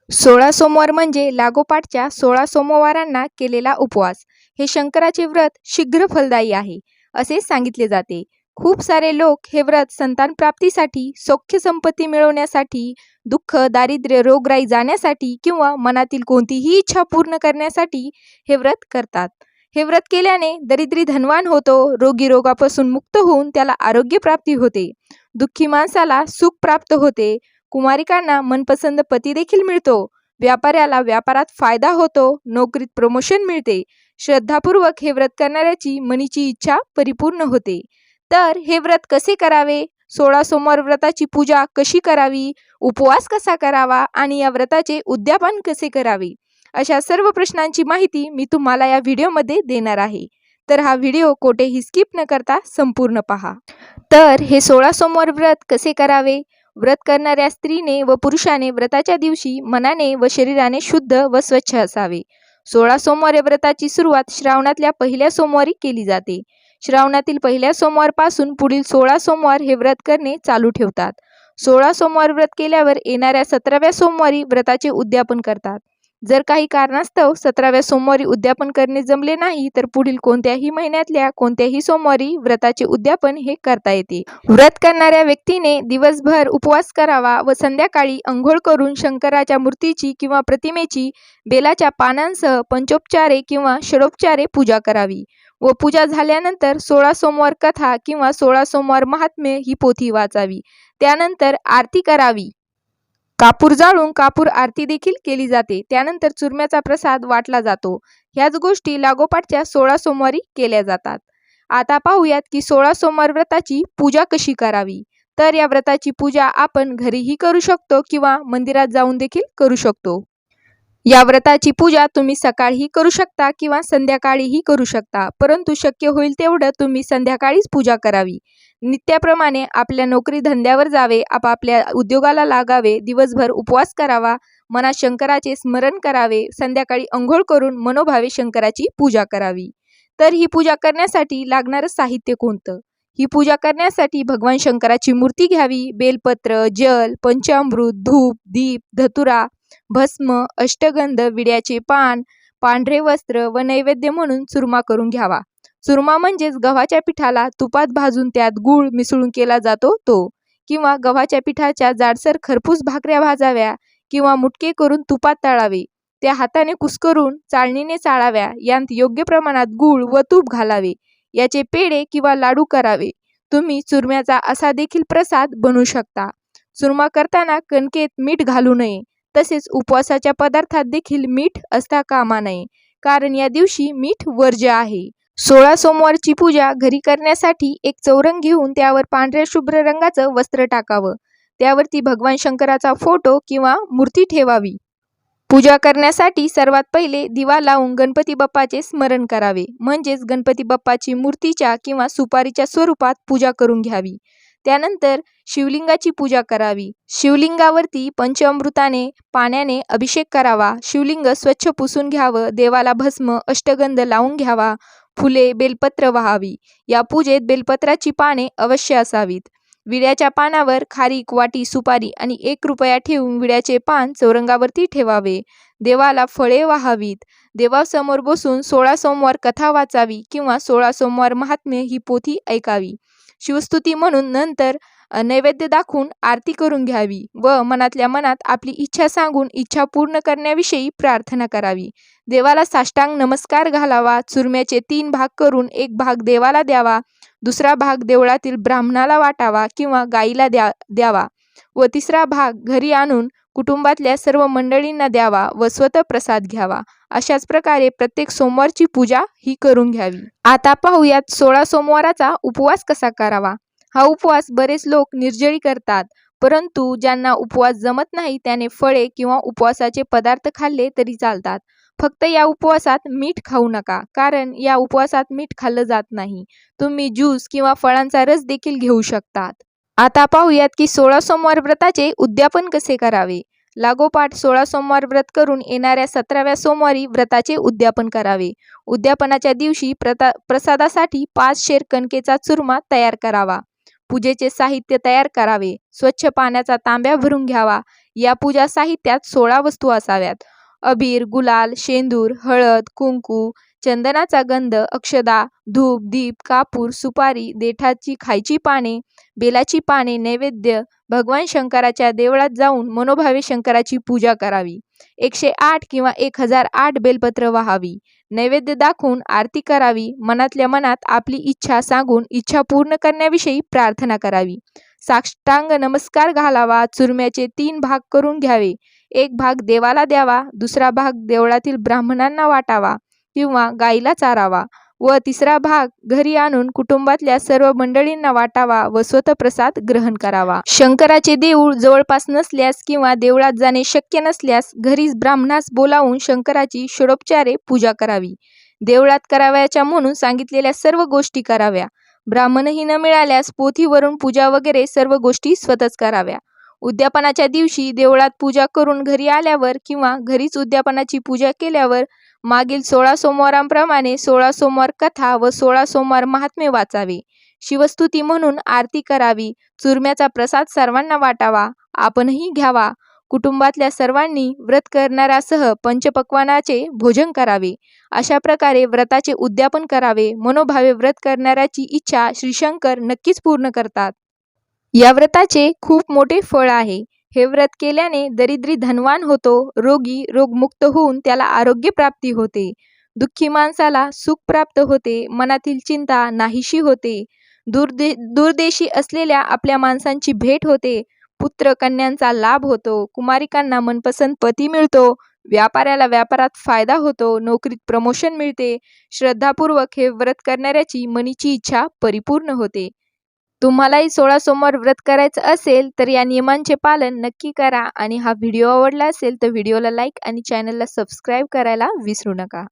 16 सोमवार म्हणजे लागोपाठच्या 16 सोमवारांना केलेला उपवास. हे शंकराचे व्रत शीघ्र फलदायी आहे, असे सांगितले जाते. खूप सारे लोक हे व्रत संतान प्राप्तीसाठी, सौख्य संपत्ती मिळवण्यासाठी, दुःख, दारिद्र्य, रोगराई जाण्यासाठी किंवा मनातील कोणतीही इच्छा पूर्ण करण्यासाठी हे व्रत करतात. हे व्रत केल्याने दरिद्री धनवान होतो, रोगी रोगापासून मुक्त होऊन त्याला आरोग्य प्राप्ती होते, दुःखी माणसाला सुख प्राप्त होते, कुमारिकांना मनपसंत पती देखील मिळतो, व्यापाऱ्याला व्यापारात फायदा होतो, नोकरीत प्रमोशन मिळते. श्रद्धापूर्वक हे व्रत करणाऱ्याची मनीची इच्छा परिपूर्ण होते. तर हे व्रत कसे करावे? 16 सोमवार व्रताची पूजा कशी करावी? उपवास कसा करावा? आणि या व्रताचे उद्यापन कसे करावे? अशा सर्व प्रश्नांची माहिती मी तुम्हाला या व्हिडिओमध्ये देणार आहे. तर हा व्हिडिओ कोठेही स्किप न करता संपूर्ण पहा. तर हे 16 सोमवार व्रत कसे करावे? व्रत करणाऱ्या स्त्रीने व पुरुषाने व्रताच्या दिवशी मनाने व शरीराने शुद्ध व स्वच्छ असावे. 16 सोमवार या व्रताची सुरुवात श्रावणातल्या पहिल्या सोमवारी केली जाते. श्रावणातील पहिल्या सोमवारपासून पुढील 16 सोमवार हे व्रत करणे चालू ठेवतात. 16 सोमवार व्रत केल्यावर येणाऱ्या 17व्या सोमवारी व्रताचे उद्यापन करतात. जर काही कारणास्तव 17व्या सोमवारी उद्यापन करणे जमले नाही तर पुढील कोणत्याही महिन्यातल्या कोणत्याही सोमवारी व्रताचे उद्यापन हे करता येते. व्रत करणाऱ्या व्यक्तीने दिवसभर उपवास करावा व संध्याकाळी अंघोळ करून शंकराच्या मूर्तीची किंवा प्रतिमेची बेलाच्या पानांसह पंचोपचारे किंवा षडोपचारे पूजा करावी व पूजा झाल्यानंतर 16 सोमवार कथा किंवा 16 सोमवार महात्म्य ही पोथी वाचावी. त्यानंतर आरती करावी. कापूर जाळून कापूर आरती देखील केली जाते. त्यानंतर चुरम्याचा प्रसाद वाटला जातो. ह्याच गोष्टी लागोपाठच्या 16 सोमवारी केल्या जातात. आता पाहूयात की 16 सोमवार व्रताची पूजा कशी करावी. तर या व्रताची पूजा आपण घरीही करू शकतो किंवा मंदिरात जाऊन देखील करू शकतो. या व्रताची पूजा तुम्ही सकाळीही करू शकता किंवा संध्याकाळीही करू शकता, परंतु शक्य होईल तेवढं तुम्ही संध्याकाळीच पूजा करावी. नित्याप्रमाणे आपल्या नोकरी धंद्यावर जावे, आपापल्या उद्योगाला लागावे, दिवसभर उपवास करावा, मनात शंकराचे स्मरण करावे, संध्याकाळी अंघोळ करून मनोभावे शंकराची पूजा करावी. तर ही पूजा करण्यासाठी लागणारं साहित्य कोणतं? ही पूजा करण्यासाठी भगवान शंकराची मूर्ती घ्यावी, बेलपत्र, जल, पंचामृत, धूप, दीप, धतुरा, भस्म, अष्टगंध, विड्याचे पान, पांढरे वस्त्र व नैवेद्य म्हणून चुरमा करून घ्यावा. चुरमा म्हणजेच गव्हाच्या पिठाला तुपात भाजून त्यात गूळ मिसळून केला जातो तो, किंवा गव्हाच्या पिठाच्या जाडसर खरपूस भाकऱ्या भाजाव्या किंवा मुटके करून तुपात तळावे. त्या हाताने कुस्करून चाळणीने चाळाव्या. यांत योग्य प्रमाणात गूळ व तूप घालावे. याचे पेढे किंवा लाडू करावे. तुम्ही चुरम्याचा असा देखील प्रसाद बनवू शकता. चुरमा करताना कणकेत मीठ घालू नये. तसेच उपवासाच्या पदार्थात देखील मीठ असता कामा नये, कारण या दिवशी मीठ वर्ज्य आहे. 16 सोमवारची पूजा घरी करण्यासाठी एक चौरंग घेऊन त्यावर पांढऱ्या शुभ्र रंगाचं वस्त्र टाकावं. त्यावरती भगवान शंकराचा फोटो किंवा मूर्ती ठेवावी. पूजा करण्यासाठी सर्वात पहिले दिवा लावून गणपती बाप्पाचे स्मरण करावे, म्हणजेच गणपती बाप्पाची मूर्तीच्या किंवा सुपारीच्या स्वरूपात पूजा करून घ्यावी. त्यानंतर शिवलिंगाची पूजा करावी. शिवलिंगावरती पंचामृताने पाण्याने अभिषेक करावा. शिवलिंग स्वच्छ पुसून घ्यावं. देवाला भस्म, अष्टगंध लावून घ्यावा. फुले, बेलपत्र वाहावी. या पूजेत बेलपत्राची पाने अवश्य असावीत. विड्याच्या पानावर खारीक, वाटी, सुपारी आणि 1 रुपया ठेवून विड्याचे पान चौरंगावरती ठेवावे. देवाला फळे वाहावीत. देवासमोर बसून 16 सोमवार कथा वाचावी किंवा 16 सोमवार महात्म्य ही पोथी ऐकावी. शिवस्तुती म्हणून नंतर नैवेद्य दाखवून आरती करून घ्यावी व मनातल्या मनात आपली इच्छा सांगून इच्छा पूर्ण करण्याविषयी प्रार्थना करावी. देवाला साष्टांग नमस्कार घालावा. चुरम्याचे 3 भाग करून एक भाग देवाला द्यावा, दुसरा भाग देवळातील ब्राह्मणाला वाटावा किंवा गाईला द्यावा व तिसरा भाग घरी आणून कुटुंबातल्या सर्व मंडळींना द्यावा व स्वतः प्रसाद घ्यावा. अशाच प्रकारे प्रत्येक सोमवारची पूजा ही करून घ्यावी. आता पाहूयात 16 सोमवाराचा उपवास कसा करावा. हा उपवास बरेच लोक निर्जळी करतात, परंतु ज्यांना उपवास जमत नाही त्याने फळे किंवा उपवासाचे पदार्थ खाल्ले तरी चालतात. फक्त या उपवासात मीठ खाऊ नका, कारण या उपवासात मीठ खाल्लं जात नाही. तुम्ही ज्यूस किंवा फळांचा रस देखील घेऊ शकतात. आता पाहूयात की 16 सोमवार व्रताचे उद्यापन कसे करावे. लागोपाठ 16 सोमवार व्रत करून येणाऱ्या 17व्या सोमवारी व्रताचे उद्यापन करावे. उद्यापनाच्या दिवशी प्रसादासाठी 5 शेर कणकेचा चुरमा तयार करावा. पूजेचे साहित्य तयार करावे. स्वच्छ पाण्याचा तांब्या भरून घ्यावा. या पूजा साहित्यात 16 वस्तू असाव्यात. अबीर, गुलाल, शेंदूर, हळद, कुंकू, चंदनाचा गंध, अक्षदा, धूप, दीप, कापूर, सुपारी, देठाची खायची पाने, बेलाची पाने, नैवेद्य. भगवान शंकराच्या देवळात जाऊन मनोभावे शंकराची पूजा करावी. 108 किंवा 1008 बेलपत्र वाहावी. नैवेद्य दाखवून आरती करावी. मनातल्या मनात आपली इच्छा सांगून इच्छा पूर्ण करण्याविषयी प्रार्थना करावी. साष्टांग नमस्कार घालावा. चुरम्याचे 3 भाग करून घ्यावे. एक भाग देवाला द्यावा, दुसरा भाग देवळातील ब्राह्मणांना वाटावा किंवा गाईला चारावा व तिसरा भाग घरी आणून कुटुंबातल्या सर्व मंडळींना वाटावा व स्वतःप्रसाद ग्रहण करावा. शंकराचे देऊळ जवळपास नसल्यास किंवा देवळात जाणे शक्य नसल्यास घरीच ब्राह्मणास बोलावून शंकराची षोडोपचारे पूजा करावी. देवळात करावयाच्या म्हणून सांगितलेल्या सर्व गोष्टी कराव्या. ब्राह्मणही न मिळाल्यास पोथीवरून पूजा वगैरे सर्व गोष्टी स्वतःच कराव्या. उद्यापनाच्या दिवशी देवळात पूजा करून घरी आल्यावर किंवा घरीच उद्यापनाची पूजा केल्यावर मागील 16 सोमवारांप्रमाणे 16 सोमवार कथा व 16 सोमवार महात्म्य वाचावे. शिवस्तुती म्हणून आरती करावी. चुरम्याचा प्रसाद सर्वांना वाटावा, आपणही घ्यावा. कुटुंबातल्या सर्वांनी व्रत करणाऱ्यासह पंचपक्वानाचे भोजन करावे. अशा प्रकारे व्रताचे उद्यापन करावे. मनोभावे व्रत करणाऱ्याची इच्छा श्रीशंकर नक्कीच पूर्ण करतात. या व्रताचे खूप मोठे फळ आहे. हे व्रत केल्याने दरिद्री धनवान होतो, रोगी रोगमुक्त होऊन त्याला आरोग्य प्राप्ती होते, दुःखी माणसाला सुख प्राप्त होते, मनातील चिंता नाहीशी होते, दूरदेशी असलेल्या आपल्या माणसांची भेट होते, पुत्र कन्यांचा लाभ होतो, कुमारिकांना मनपसंत पती मिळतो, व्यापाऱ्याला व्यापारात फायदा होतो, नोकरीत प्रमोशन मिळते. श्रद्धापूर्वक हे व्रत करणाऱ्याची मनीची इच्छा परिपूर्ण होते. तुम्हालाही 16 सोमवार व्रत करायचं असेल तर या नियमांचे पालन नक्की करा आणि हा व्हिडिओ आवडला असेल तर व्हिडिओला लाईक आणि चॅनलला सबस्क्राईब करायला विसरू नका.